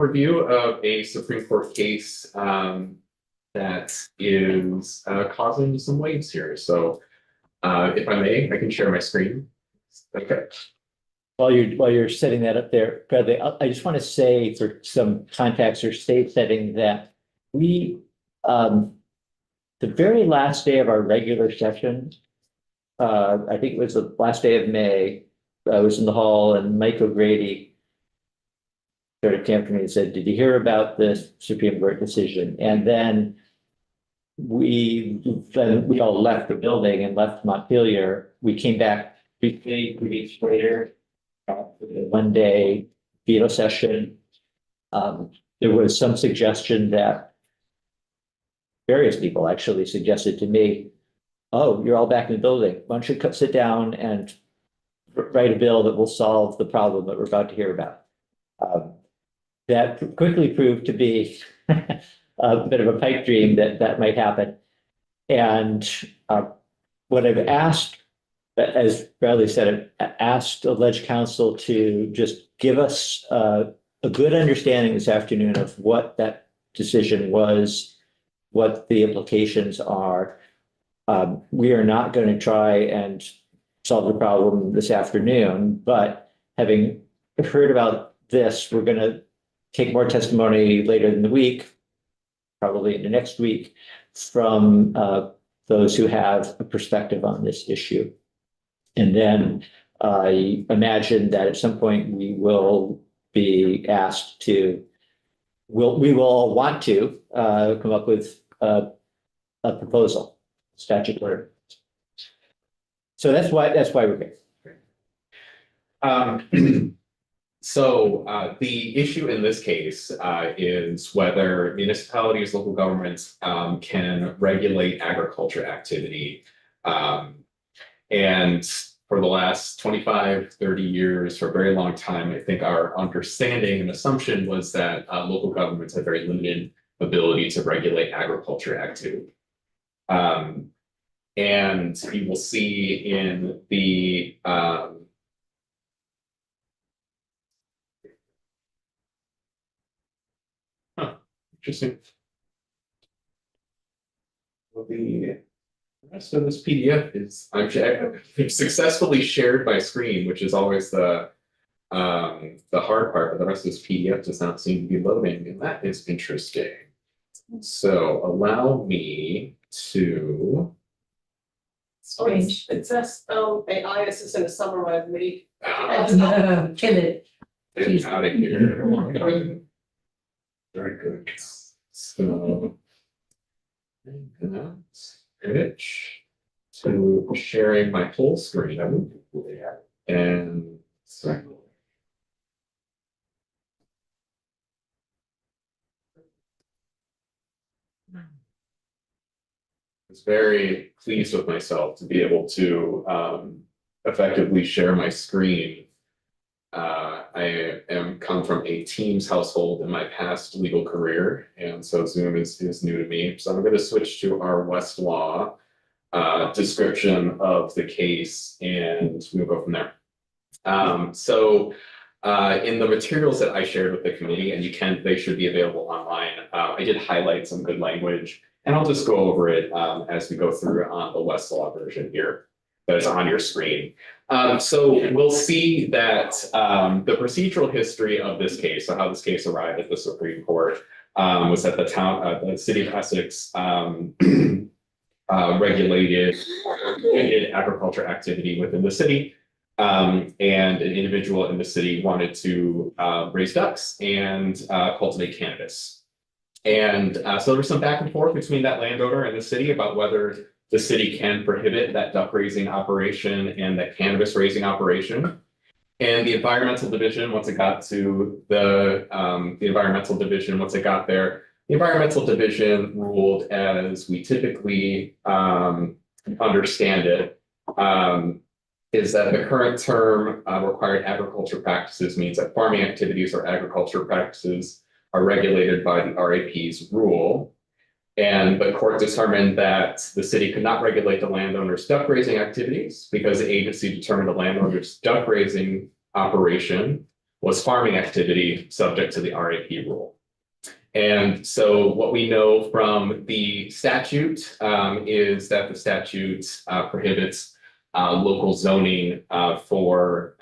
Review of a Supreme Court case that is causing some waves here. So if I may, I can share my screen. Okay. While you're setting that up there, Bradley, I just want to say for some context or state setting that we, the very last day of our regular session, I think it was the last day of May, I was in the hall and Mike O'Grady sort of came to me and said, "Did you hear about this Supreme Court decision?" And then we all left the building and left Montpelier. We came back 3 weeks later. One day veto session. There was some suggestion that various people actually suggested to me, "Oh, you're all back in the building. Why don't you sit down and write a bill that will solve the problem that we're about to hear about?" That quickly proved to be a bit of a pipe dream that might happen. And what I've asked, as Bradley said, I've asked alleged counsel to just give us a good understanding this afternoon of what that decision was, what the implications are. We are not going to try and solve the problem this afternoon, but having heard about this, we're going to take more testimony later in the week, probably in the next week, from those who have a perspective on this issue. And then I imagine that at some point we will be asked to, we will all want to come up with a proposal, statutory. So that's why we're here. So the issue in this case is whether municipalities, local governments can regulate agriculture activity. And for the last 25, 30 years, for a very long time, I think our understanding and assumption was that local governments have very limited ability to regulate agriculture activity. And you will see in the interesting. Well, the rest of this PDF is I've successfully shared my screen, which is always the hard part, but the rest of this PDF does not seem to be loading, and that is interesting. So allow me to. Strange. It says AI assistant is summarized me. Kill it. Get out of here. Very good. So I'm gonna switch to sharing my whole screen and sorry. I was very pleased with myself to be able to effectively share my screen. I am come from a Teams household in my past legal career, and so Zoom is new to me. So I'm going to switch to our Westlaw description of the case, and we'll go from there. So in the materials that I shared with the committee, and they should be available online, I did highlight some good language, and I'll just go over it as we go through on the Westlaw version here that is on your screen. So we'll see that the procedural history of this case, so how this case arrived at the Supreme Court, was that the city of Essex regulated agriculture activity within the city, and an individual in the city wanted to raise ducks and cultivate cannabis. And so there was some back and forth between that landowner and the city about whether the city can prohibit that duck raising operation and that cannabis raising operation. And the environmental division, once it got to the environmental division, once it got there, the environmental division ruled, as we typically understand it, is that the current term required agriculture practices means that farming activities or agriculture practices are regulated by the RAP's rule. And the court determined that the city could not regulate the landowner's duck raising activities because the agency determined the landowner's duck raising operation was farming activity subject to the RAP rule. And so what we know from the statute is that the statute prohibits local zoning for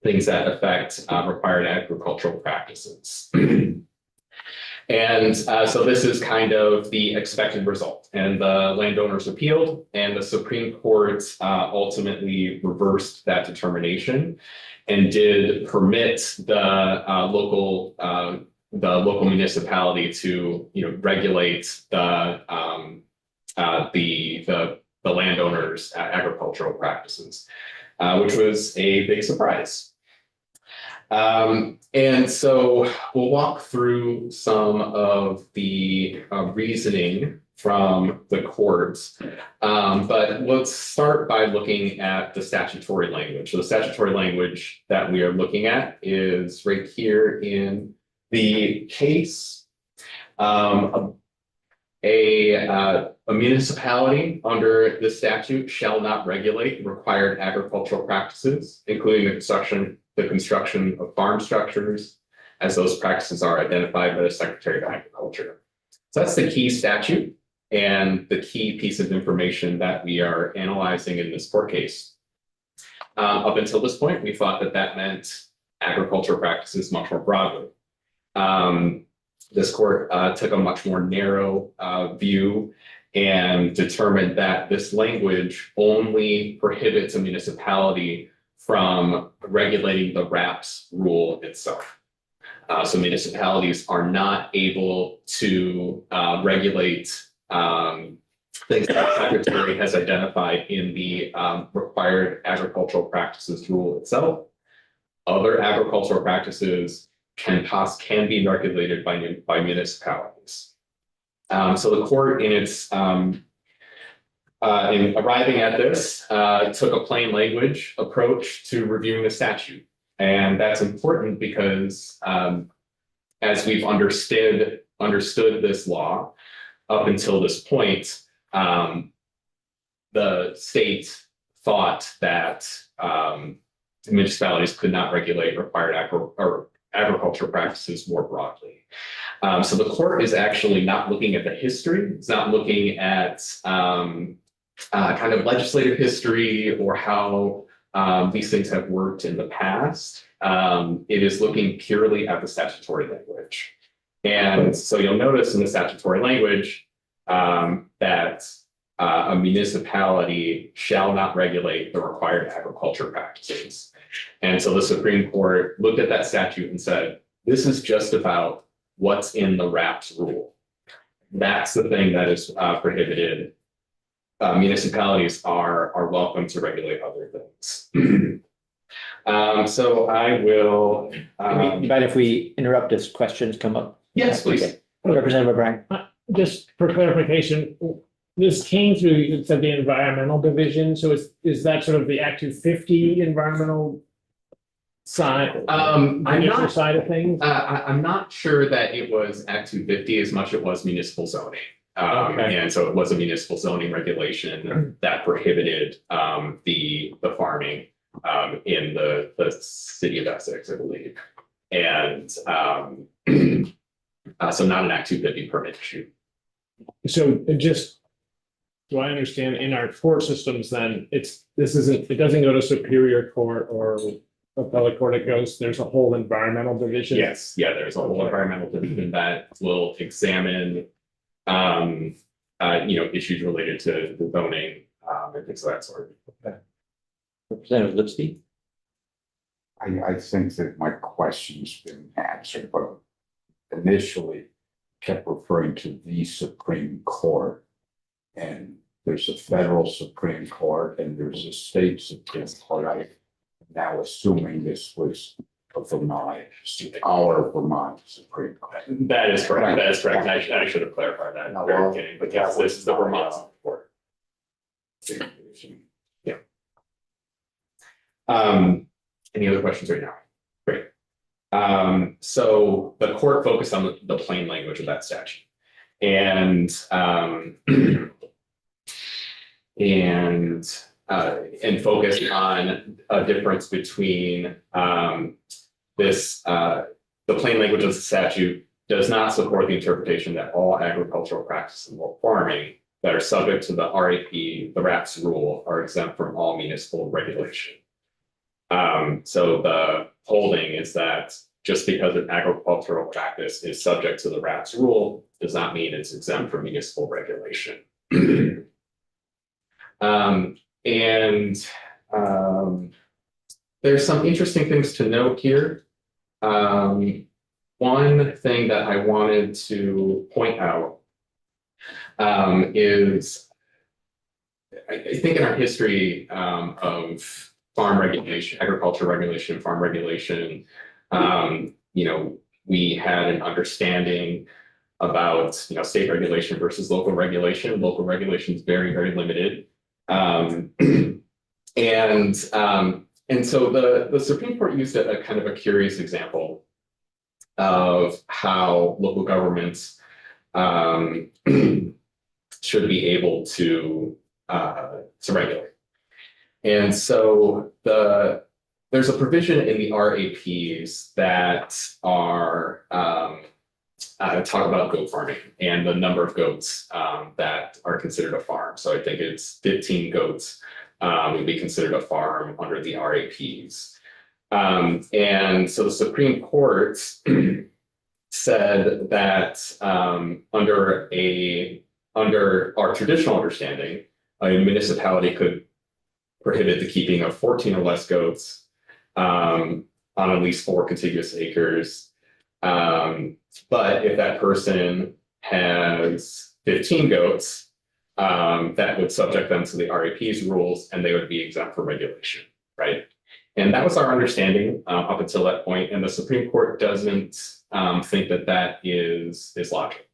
things that affect required agricultural practices. And so this is kind of the expected result. And the landowners appealed, and the Supreme Court ultimately reversed that determination and did permit the local municipality to, regulate the landowners' agricultural practices, which was a big surprise. And so we'll walk through some of the reasoning from the courts. But let's start by looking at the statutory language. So the statutory language that we are looking at is right here in the case. A municipality under the statute shall not regulate required agricultural practices, including the construction of farm structures, as those practices are identified by the Secretary of Agriculture. So that's the key statute and the key piece of information that we are analyzing in this court case. Up until this point, we thought that that meant agricultural practices much more broadly. This court took a much more narrow view and determined that this language only prohibits a municipality from regulating the RAPS rule itself. So municipalities are not able to regulate things that the Secretary has identified in the required agricultural practices rule itself. Other agricultural practices can be regulated by municipalities. So the court, in its in arriving at this, took a plain language approach to reviewing the statute, and that's important because as we've understood this law up until this point, the state thought that municipalities could not regulate required agricultural practices more broadly. So the court is actually not looking at the history. It's not looking at kind of legislative history or how these things have worked in the past. It is looking purely at the statutory language. And so you'll notice in the statutory language that a municipality shall not regulate the required agriculture practices. And so the Supreme Court looked at that statute and said, this is just about what's in the RAPS rule. That's the thing that is prohibited. Municipalities are welcome to regulate other things. So I will. You mind if we interrupt as questions come up? Yes, please. Okay. Representative O'Brien. Just for clarification, this came through, you said the environmental division, so is that sort of the Act 250 environmental side? I'm not. Side of things? I'm not sure that it was Act 250 as much as it was municipal zoning. Okay. And so it was a municipal zoning regulation that prohibited the farming in the city of Essex, I believe. And so not an Act 250 permit issue. So do I understand in our court systems then, it doesn't go to Superior Court or appellate court, there's a whole environmental division? Yes, yeah, there's a whole environmental division that will examine issues related to the zoning and things of that sort. Representative Lipsky. I think that my question's been answered, but initially kept referring to the Supreme Court. And there's a federal Supreme Court and there's a state Supreme Court. I'm now assuming this was our Vermont Supreme Court. That is correct. That is correct. I should have clarified that. No, Very well, beginning, but yes, this is the Vermont Supreme Court. Yeah. Any other questions right now? Great. So the court focused on the plain language of that statute, and focused on a difference between this, the plain language of the statute does not support the interpretation that all agricultural practices and farming that are subject to the RAP, the RAPS rule, are exempt from all municipal regulation. So the holding is that just because an agricultural practice is subject to the RAPS rule does not mean it's exempt from municipal regulation. There's some interesting things to note here. One thing that I wanted to point out is I think in our history of farm regulation, agriculture regulation, farm regulation, we had an understanding about state regulation versus local regulation. Local regulation is very, very limited. And so the Supreme Court used a kind of a curious example of how local governments should be able to regulate. And so there's a provision in the RAPs that are talk about goat farming and the number of goats that are considered a farm. So I think it's 15 goats would be considered a farm under the RAPs. And so the Supreme Court said that under our traditional understanding, a municipality could prohibit the keeping of 14 or less goats on at least 4 contiguous acres. But if that person has 15 goats, that would subject them to the RAP's rules and they would be exempt from regulation, right? And that was our understanding up until that point. And the Supreme Court doesn't think that that is logical.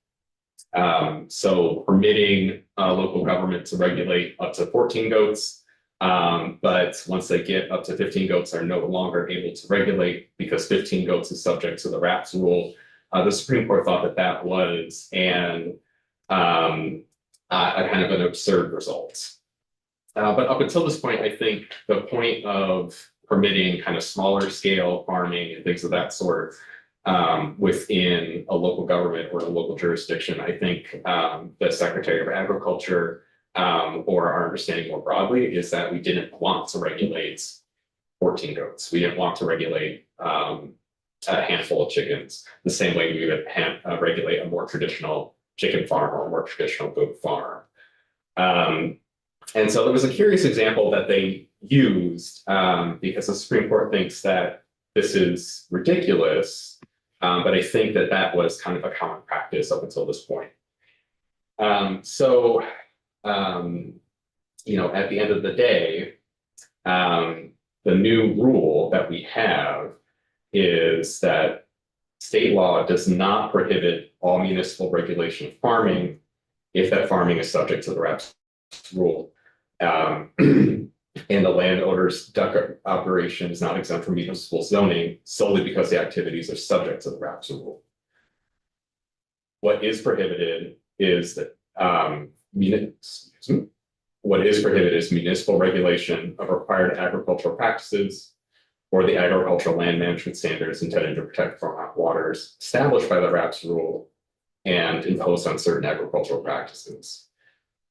So permitting a local government to regulate up to 14 goats, but once they get up to 15 goats, are no longer able to regulate because 15 goats is subject to the RAPS rule. The Supreme Court thought that that was a kind of an absurd result. But up until this point, I think the point of permitting kind of smaller scale farming and things of that sort within a local government or a local jurisdiction, I think the Secretary of Agriculture or our understanding more broadly is that we didn't want to regulate 14 goats. We didn't want to regulate a handful of chickens the same way we would regulate a more traditional chicken farm or a more traditional goat farm. And so there was a curious example that they used because the Supreme Court thinks that this is ridiculous, but I think that that was kind of a common practice up until this point. At the end of the day, the new rule that we have is that state law does not prohibit all municipal regulation of farming if that farming is subject to the RAPS rule. And the landowner's duck operation is not exempt from municipal zoning solely because the activities are subject to the RAPS rule. What is prohibited is that municipal regulation of required agricultural practices or the agricultural land management standards intended to protect farm waters established by the RAPS rule and imposed on certain agricultural practices.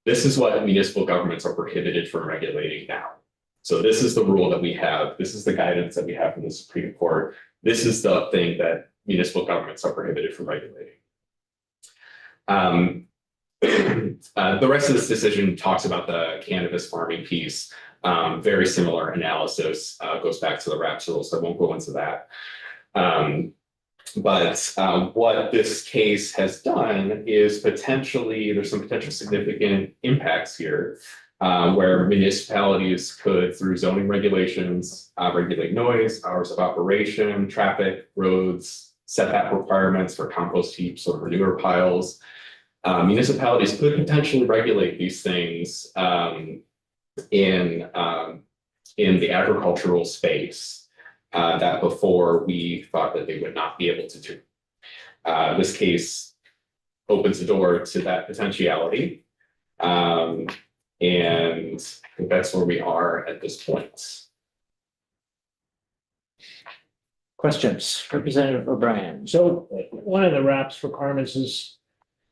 This is what municipal governments are prohibited from regulating now. So this is the rule that we have. This is the guidance that we have from the Supreme Court. This is the thing that municipal governments are prohibited from regulating. The rest of this decision talks about the cannabis farming piece. Very similar analysis goes back to the RAPS rules, so I won't go into that. But what this case has done is there's some potential significant impacts here where municipalities could, through zoning regulations, regulate noise, hours of operation, traffic, roads, setback requirements for compost heaps or manure piles. Municipalities could potentially regulate these things in the agricultural space that before we thought that they would not be able to do. This case opens the door to that potentiality. And I think that's where we are at this point. Questions, Representative O'Brien? So one of the RAPS requirements is,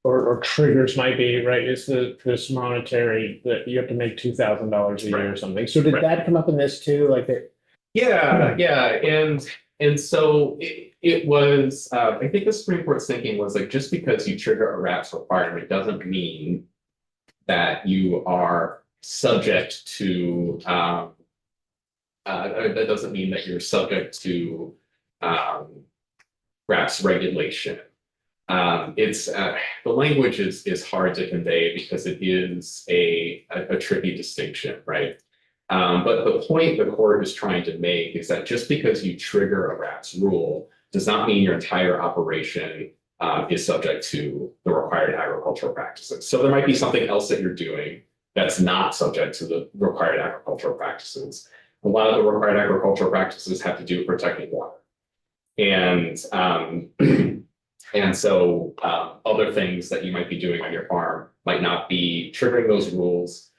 or triggers might be, right, is this monetary, that you have to make $2,000 a year or something. So did Right. that come up in this too? Like that? Yeah, and so it was, I think the Supreme Court's thinking was like, just because you trigger a RAPS requirement doesn't mean that you are subject to, that doesn't mean that you're subject to, RAPS regulation. It's, the language is hard to convey because it is a tricky distinction, right? But the point the court is trying to make is that just because you trigger a RAPS rule does not mean your entire operation is subject to the required agricultural practices. So there might be something else that you're doing that's not subject to the required agricultural practices. A lot of the required agricultural practices have to do with protecting water. And and so other things that you might be doing on your farm might not be triggering those rules.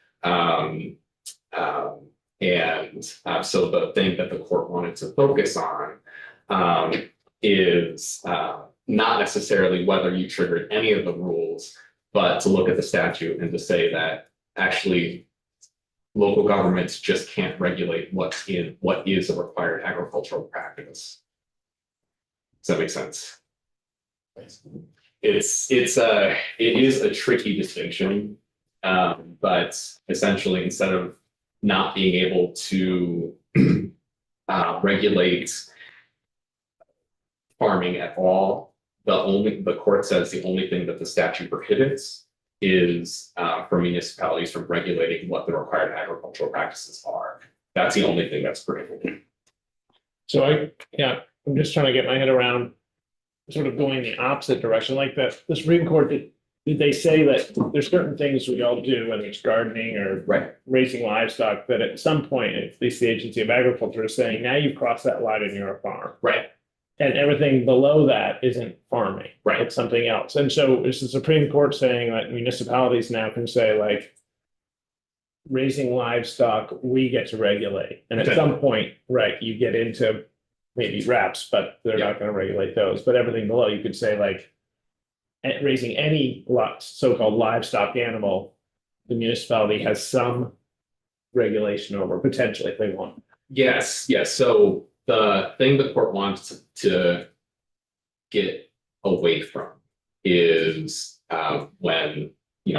So the thing that the court wanted to focus on is not necessarily whether you triggered any of the rules, but to look at the statute and to say that actually local governments just can't regulate what is a required agricultural practice. Does that make sense? It is a tricky distinction, but essentially instead of not being able to regulate farming at all, the court says the only thing that the statute prohibits is for municipalities from regulating what the required agricultural practices are. That's the only thing that's prohibited. So I'm just trying to get my head around sort of going the opposite direction, like that. The Supreme Court, did they say that there's certain things we all do, whether it's gardening or Right. raising livestock, that at some point, at least the Agency of Agriculture is saying, now you've crossed that line and you're a farm. Right. And everything below that isn't farming. Right. It's something else. And so is the Supreme Court saying that municipalities now can say, like, raising livestock, we get to regulate. And at some point, right, you get into maybe RAPS, but they're not going to regulate those. But everything below, you could say, like, raising any so-called livestock animal, the municipality has some regulation over, potentially, if they want. Yes. So the thing the court wants to get away from is when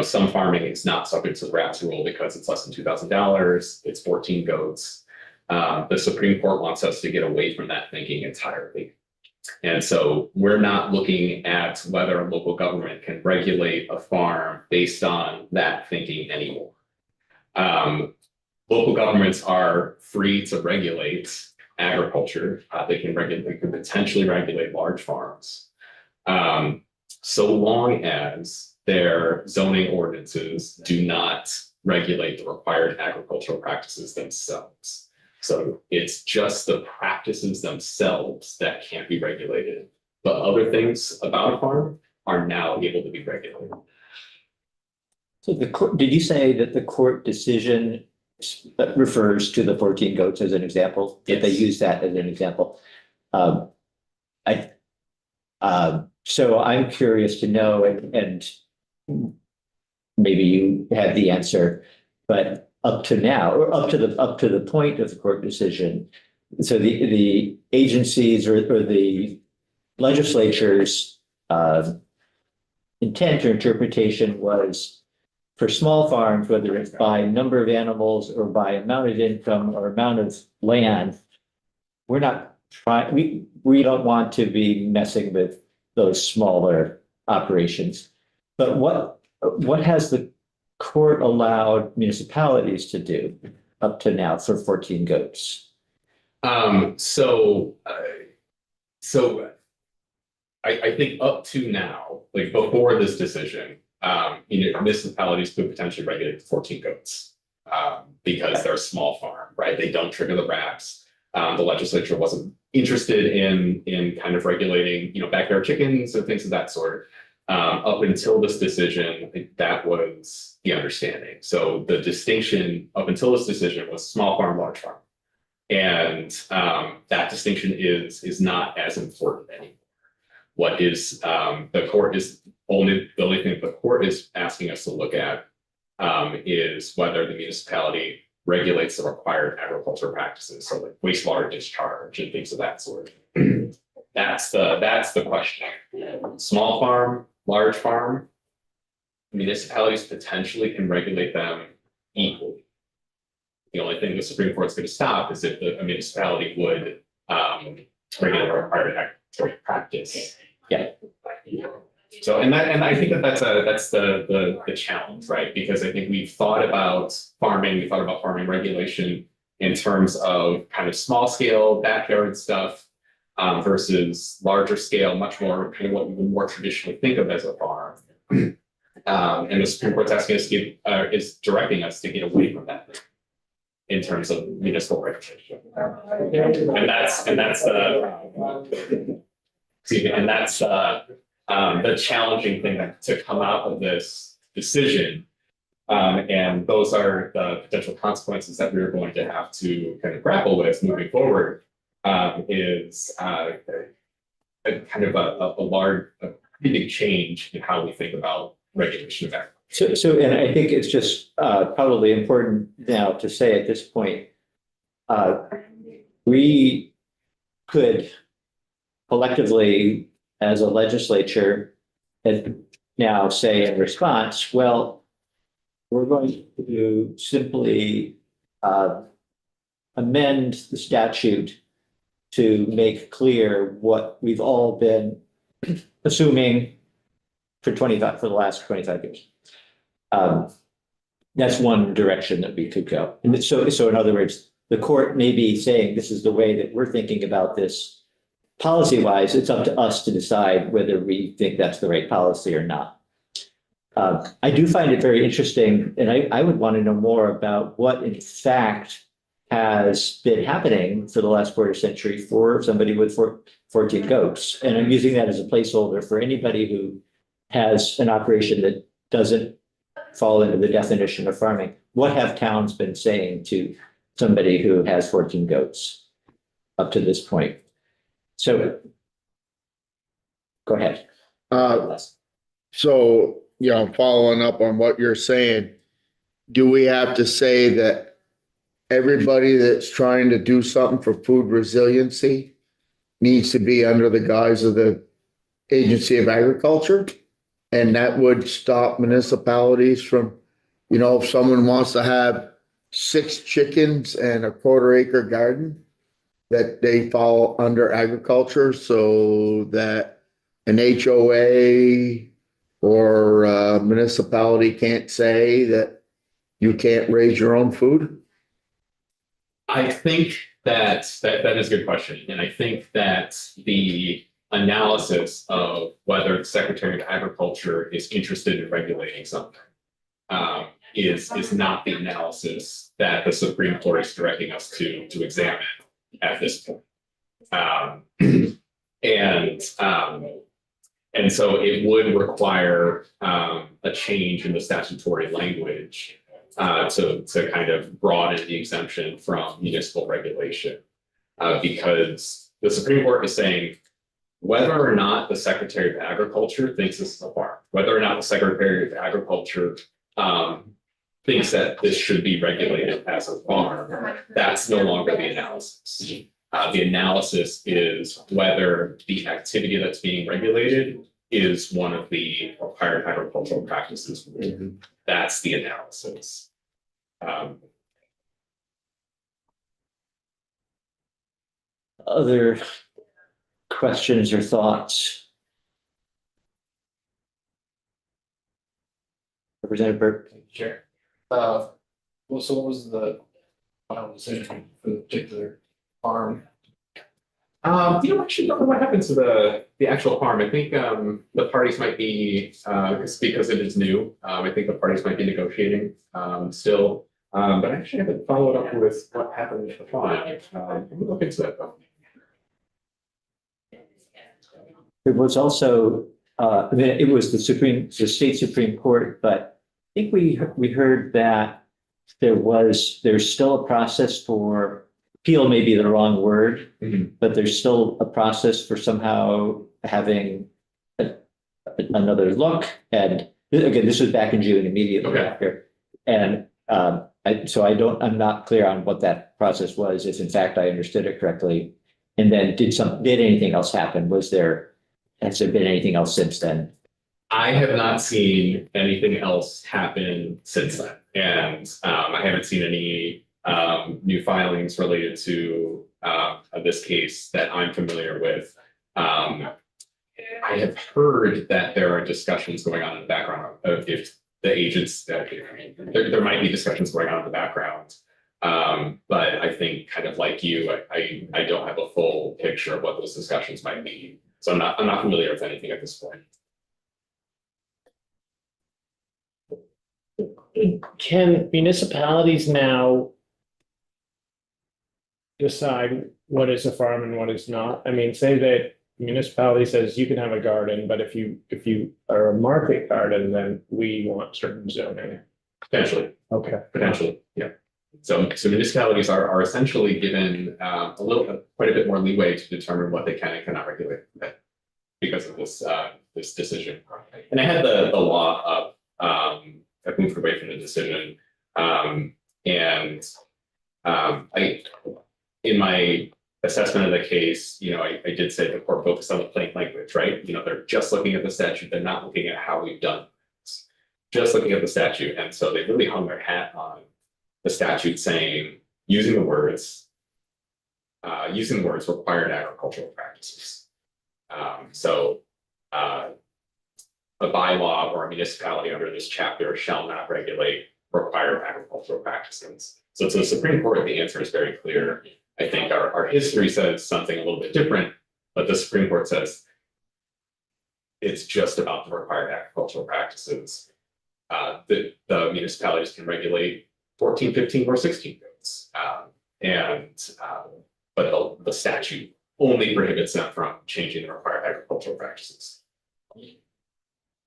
some farming is not subject to the RAPS rule because it's less than $2,000, it's 14 goats. The Supreme Court wants us to get away from that thinking entirely. And so we're not looking at whether a local government can regulate a farm based on that thinking anymore. Local governments are free to regulate agriculture. They can potentially regulate large farms. So long as their zoning ordinances do not regulate the required agricultural practices themselves. So it's just the practices themselves that can't be regulated. But other things about a farm are now able to be regulated. So did you say that the court decision refers to the 14 goats as an example? Did they Yes. use that as an example? So I'm curious to know, and maybe you have the answer, but up to now, or up to the point of the court decision, so the agencies or the legislature's intent or interpretation was for small farms, whether it's by number of animals or by amount of income or amount of land, we're not trying, we don't want to be messing with those smaller operations. But what has the court allowed municipalities to do up to now for 14 goats? So I think up to now, like before this decision, municipalities could potentially regulate 14 goats because they're a small farm, right? They don't trigger the RAPS. The legislature wasn't interested in kind of regulating, backyard chickens and things of that sort. Up until this decision, I think that was the understanding. So the distinction up until this decision was small farm, large farm. And that distinction is not as important anymore. What is the court is the only thing the court is asking us to look at is whether the municipality regulates the required agricultural practices, so like wastewater discharge and things of that sort. That's the question. Small farm, large farm, municipalities potentially can regulate them equally. The only thing the Supreme Court's going to stop is if a municipality would regulate a required agricultural practice. Yeah. So, and I think that's the challenge, right? Because I think we've thought about farming regulation in terms of kind of small scale backyard stuff versus larger scale, much more kind of what we would more traditionally think of as a farm. And the Supreme Court's asking us to is directing us to get away from that in terms of municipal regulation. And that's the challenging thing to come out of this decision. And those are the potential consequences that we're going to have to kind of grapple with moving forward. Is kind of a pretty big change in how we think about regulation of agriculture. So, and I think it's just probably important now to say at this point, we could collectively, as a legislature, and now say in response, well, we're going to simply amend the statute to make clear what we've all been assuming for the last 25 years. That's one direction that we could go. And so in other words, the court may be saying this is the way that we're thinking about this policy-wise. It's up to us to decide whether we think that's the right policy or not. I do find it very interesting, and I would want to know more about what in fact has been happening for the last quarter century for somebody with 14 goats. And I'm using that as a placeholder for anybody who has an operation that doesn't fall into the definition of farming. What have towns been saying to somebody who has 14 goats up to this point? So go ahead. So, following up on what you're saying, do we have to say that everybody that's trying to do something for food resiliency needs to be under the guise of the Agency of Agriculture? And that would stop municipalities from, if someone wants to have 6 chickens and a quarter-acre garden, that they fall under agriculture, so that an HOA or a municipality can't say that you can't raise your own food? I think that is a good question. And I think that the analysis of whether the Secretary of Agriculture is interested in regulating something is not the analysis that the Supreme Court is directing us to examine at this point. And so it would require a change in the statutory language to kind of broaden the exemption from municipal regulation. Because the Supreme Court is saying whether or not the Secretary of Agriculture thinks this is a farm, whether or not the Secretary of Agriculture thinks that this should be regulated as a farm, that's no longer the analysis. The analysis is whether the activity that's being regulated is one of the required agricultural practices. Mm-hmm. That's the analysis. Other questions or thoughts? Representative Burke? Sure. So what was the final decision for the particular farm? Actually don't know what happened to the actual farm. I think the parties might be because it is new. I think the parties might be negotiating still. But I actually haven't followed up with what happened with the farm. We'll look into that though. There was also, it was the state Supreme Court, but I think we heard that there's still a process for appeal may be the wrong word, Mhm. but there's still a process for somehow having another look. And again, this was back in June, immediately Okay. after. And I'm not clear on what that process was, if in fact I understood it correctly. And then did anything else happen? Has there been anything else since then? I have not seen anything else happen since then. And I haven't seen any new filings related to this case that I'm familiar with. I have heard that there are discussions going on in the background of if the agents that there might be discussions going on in the background. But I think kind of like you, I don't have a full picture of what those discussions might be. So I'm not familiar with anything at this point. Can municipalities now decide what is a farm and what is not? I mean, say that municipality says you can have a garden, but if you are a market garden, then we want certain zoning. Potentially. Okay. Yeah. So municipalities are essentially given quite a bit more leeway to determine what they can and cannot regulate because of this decision. And I had the law up. I've moved away from the decision. In my assessment of the case, I did say the court focused on the plain language, right? They're just looking at the statute. They're not looking at how we've done this. Just looking at the statute. And so they really hung their hat on the statute saying, using the words required agricultural practices. A bylaw or a municipality under this chapter shall not regulate required agricultural practices. So to the Supreme Court, the answer is very clear. I think our history says something a little bit different, but the Supreme Court says it's just about the required agricultural practices. The municipalities can regulate 14, 15, or 16 goats. But the statute only prohibits them from changing the required agricultural practices.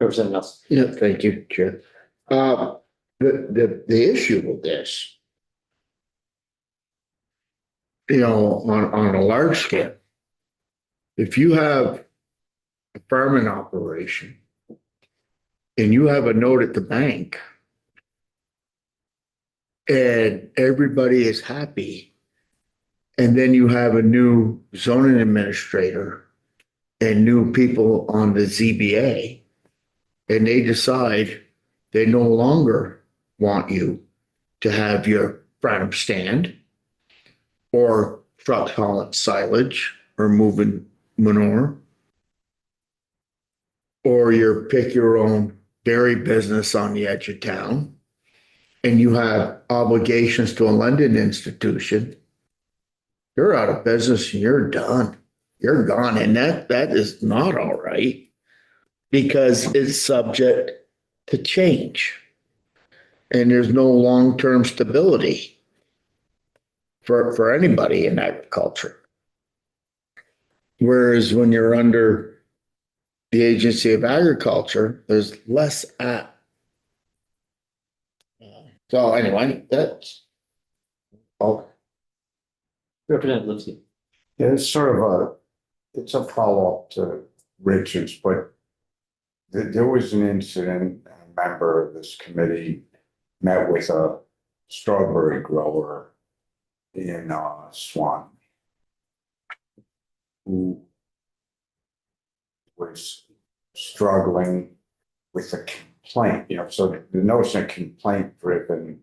Representative Nelson. Yeah, thank you, Chair. The issue with this, on a large scale, if you have a farming operation and you have a note at the bank and everybody is happy, and then you have a new zoning administrator and new people on the ZBA, and they decide they no longer want you to have your farm stand or truck hauling silage or moving manure, or your pick your own dairy business on the edge of town, and you have obligations to a lending institution, you're out of business and you're done. You're gone. And that is not all right, because it's subject to change. And there's no long-term stability for anybody in agriculture. Whereas when you're under the Agency of Agriculture, there's less at. So anyway, that's all. Representative Lipsky. Yeah, it's a follow-up to Richard's, but there was an incident, a member of this committee met with a strawberry grower in Swan, who was struggling with a complaint, so the notion of complaint-driven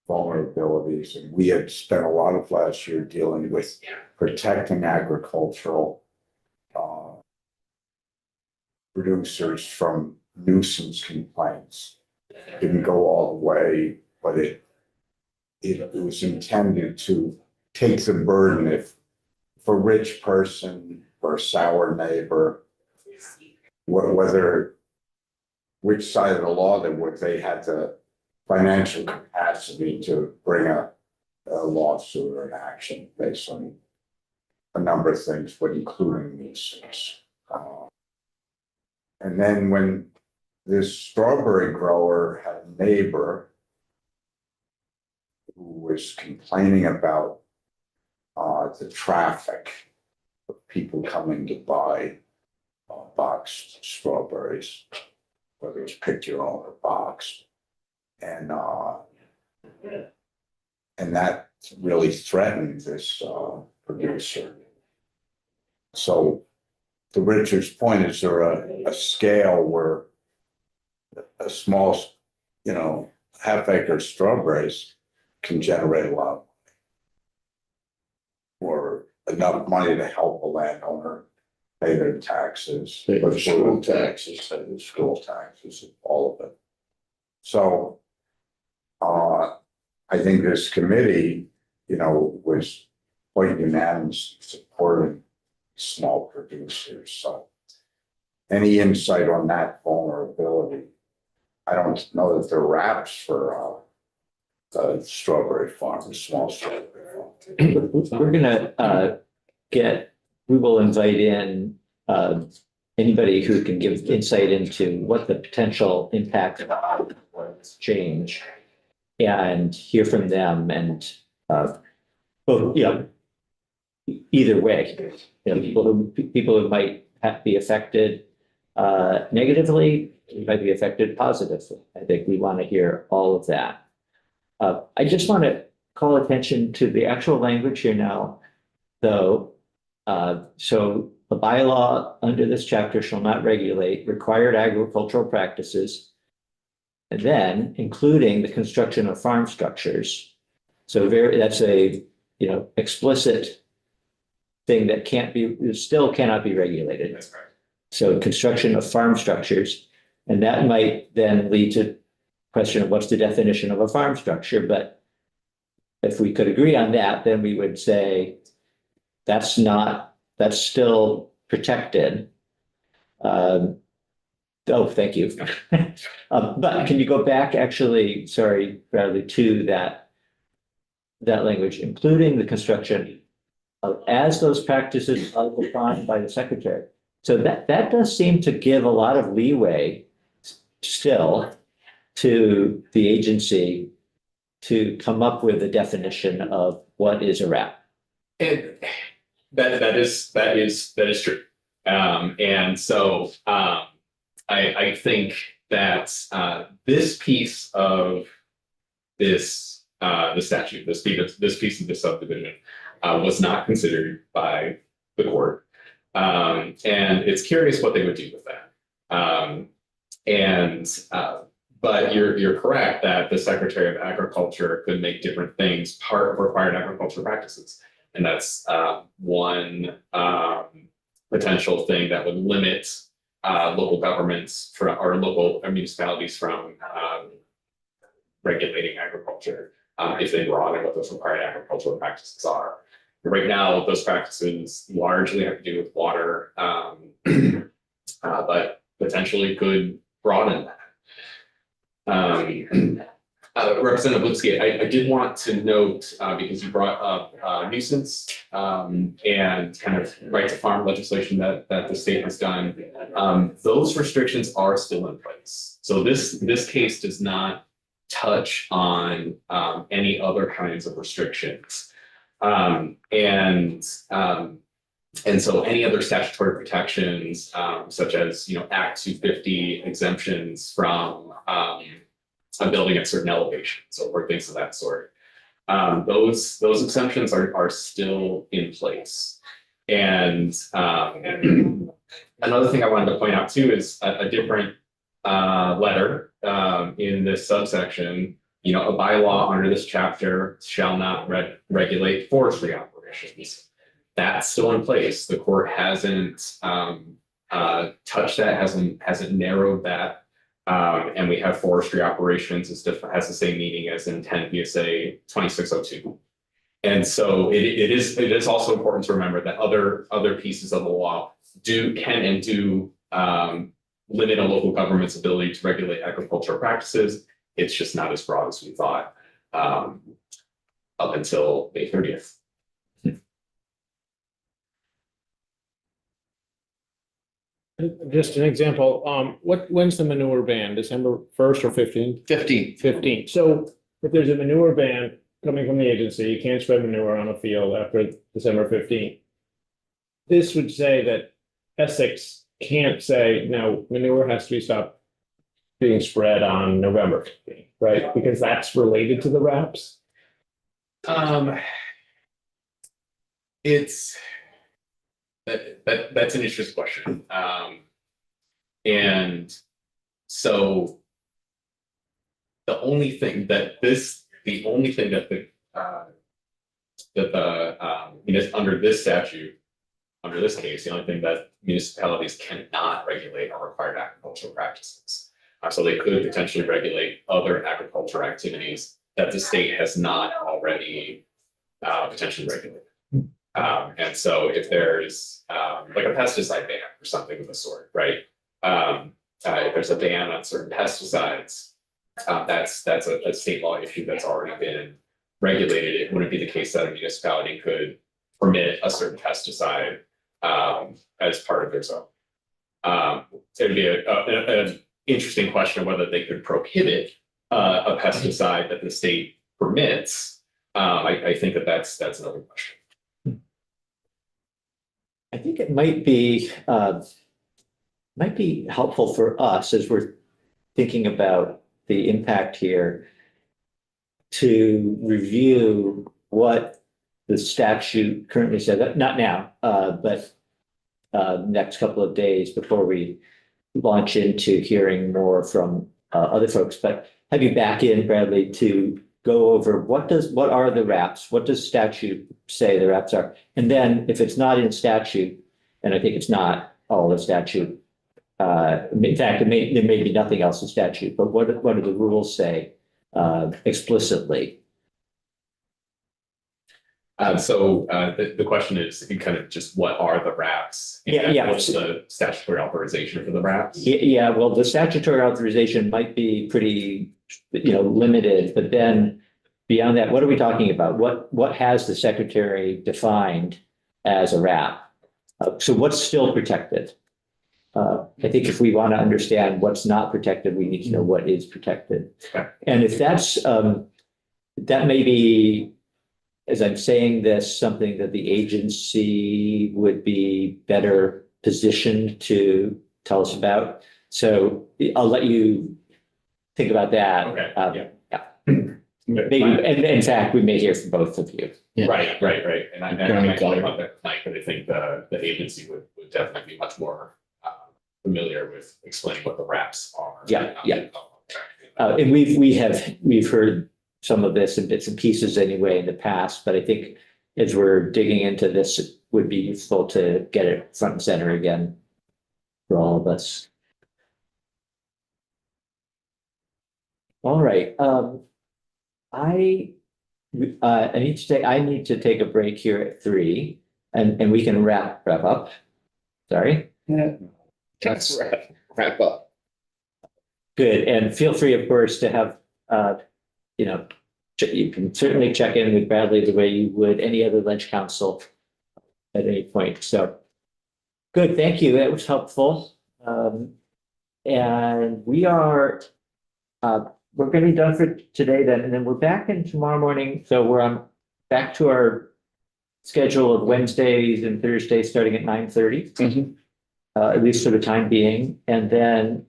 vulnerabilities, and we had spent a lot of last year dealing with protecting agricultural producers from nuisance complaints. Didn't go all the way, but it was intended to take the burden if for a rich person or a sour neighbor, which side of the law they had the financial capacity to bring a lawsuit or an action based on a number of things, but including these things. And then when this strawberry grower had a neighbor who was complaining about the traffic of people coming to buy boxed strawberries, whether it's pick your own or boxed. And that really threatened this producer. So to Richard's point, is there a scale where a small, half-acre strawberries can generate a lot of money, or enough money to help a landowner pay their taxes, Pay but school taxes, and school taxes, all of it. So I think this committee, was quite unanimous supporting small producers. So any insight on that vulnerability? I don't know that there are wraps for strawberry farms, small strawberry farms. We're gonna we will invite in anybody who can give insight into what the potential impact of this change, and hear from them, and both, either way, people who might be affected negatively, might be affected positively. I think we want to hear all of that. I just want to call attention to the actual language here now, though. So the bylaw under this chapter shall not regulate required agricultural practices, and then including the construction of farm structures. So that's a, explicit thing that still cannot be regulated. That's correct. So construction of farm structures, and that might then lead to question of what's the definition of a farm structure. But if we could agree on that, then we would say that's still protected. Thank you. But can you go back, actually, sorry, Bradley, to that language, including the construction of, as those practices are defined by the secretary. So that does seem to give a lot of leeway still to the agency to come up with a definition of what is a wrap. And that is true. And so I think that this piece of the statute, this piece of the subdivision was not considered by the court. And it's curious what they would do with that. But you're correct that the Secretary of Agriculture could make different things part of required agricultural practices. And that's one potential thing that would limit local governments or local municipalities from regulating agriculture if they broaden what those required agricultural practices are. Right now, those practices largely have to do with water, but potentially could broaden that. Representative Lipsky, I did want to note, because you brought up nuisance and kind of right to farm legislation that the state has done. Those restrictions are still in place. So this case does not touch on any other kinds of restrictions. And so any other statutory protections, such as, Act 250 exemptions from building at certain elevations or things of that sort. Those exemptions are still in place. And another thing I wanted to point out too is a different letter in this subsection. A bylaw under this chapter shall not regulate forestry operations. That's still in place. The court hasn't touched that, hasn't narrowed that. And we have forestry operations has the same meaning as in 10 VSA 2602. And so it is also important to remember that other pieces of the law can do limit a local government's ability to regulate agricultural practices. It's just not as broad as we thought up until May 30th. Just an example, when's the manure ban? December 1st or 15th? 15. 15th. So if there's a manure ban, coming from the agency, you can't spread manure on a field after December 15th. This would say that Essex can't say, no, manure has to be stopped being spread on November 15th, right? Because that's related to the wraps. It's that's an interesting question. And so the only thing that the only thing that under this statute, under this case, the only thing that municipalities cannot regulate are required agricultural practices. So they could potentially regulate other agricultural activities that the state has not already potentially regulated. And so if there's like a pesticide ban or something of the sort, right? If there's a ban on certain pesticides, that's a state law issue that's already been regulated. It wouldn't be the case that a municipality could permit a certain pesticide as part of their zone. It'd be an interesting question of whether they could prohibit a pesticide that the state permits. I think that's another question. I think it might be helpful for us as we're thinking about the impact here to review what the statute currently says, not now, but next couple of days before we launch into hearing more from other folks. But have you back in, Bradley, to go over what are the wraps? What does statute say the wraps are? And then if it's not in statute, and I think it's not all the statute, in fact, there may be nothing else in statute, but what do the rules say explicitly? So the question is kind of just what are the wraps? Yeah. What's the statutory authorization for the wraps? Yeah, well, the statutory authorization might be pretty, limited, but then beyond that, what are we talking about? What has the secretary defined as a wrap? So what's still protected? I think if we want to understand what's not protected, we need to know what is protected. Okay. And if that's, that may be, as I'm saying this, something that the agency would be better positioned to tell us about. So I'll let you think about that. Okay, Yeah. Maybe, and in fact, we may hear from both of you. Yeah. Right. And I thought about that tonight, but I think the agency would definitely be much more familiar with explaining what the wraps are. Yeah. And we've heard some of this in bits and pieces anyway in the past, but I think as we're digging into this, it would be useful to get it front and center again for all of us. All right. I need to take a break here at 3 and we can wrap up. Sorry. Let's wrap up. Good. And feel free, of course, to have, you can certainly check in with Bradley the way you would any other Ledge Council at any point. So good. Thank you. That was helpful. And we're going to be done for today then, and then we're back in tomorrow morning. So we're back to our schedule of Wednesdays and Thursdays starting at 9:30, at least for the time being. And then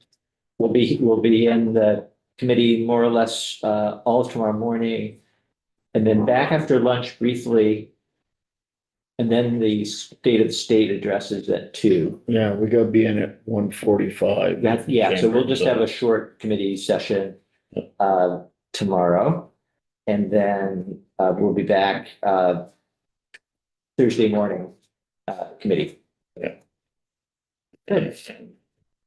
we'll be in the committee more or less all of tomorrow morning, and then back after lunch briefly. And then the state of the state addresses at 2. Yeah, we gotta be in at 1:45. So we'll just have a short committee session tomorrow. And then we'll be back Thursday morning committee. Yeah. Good.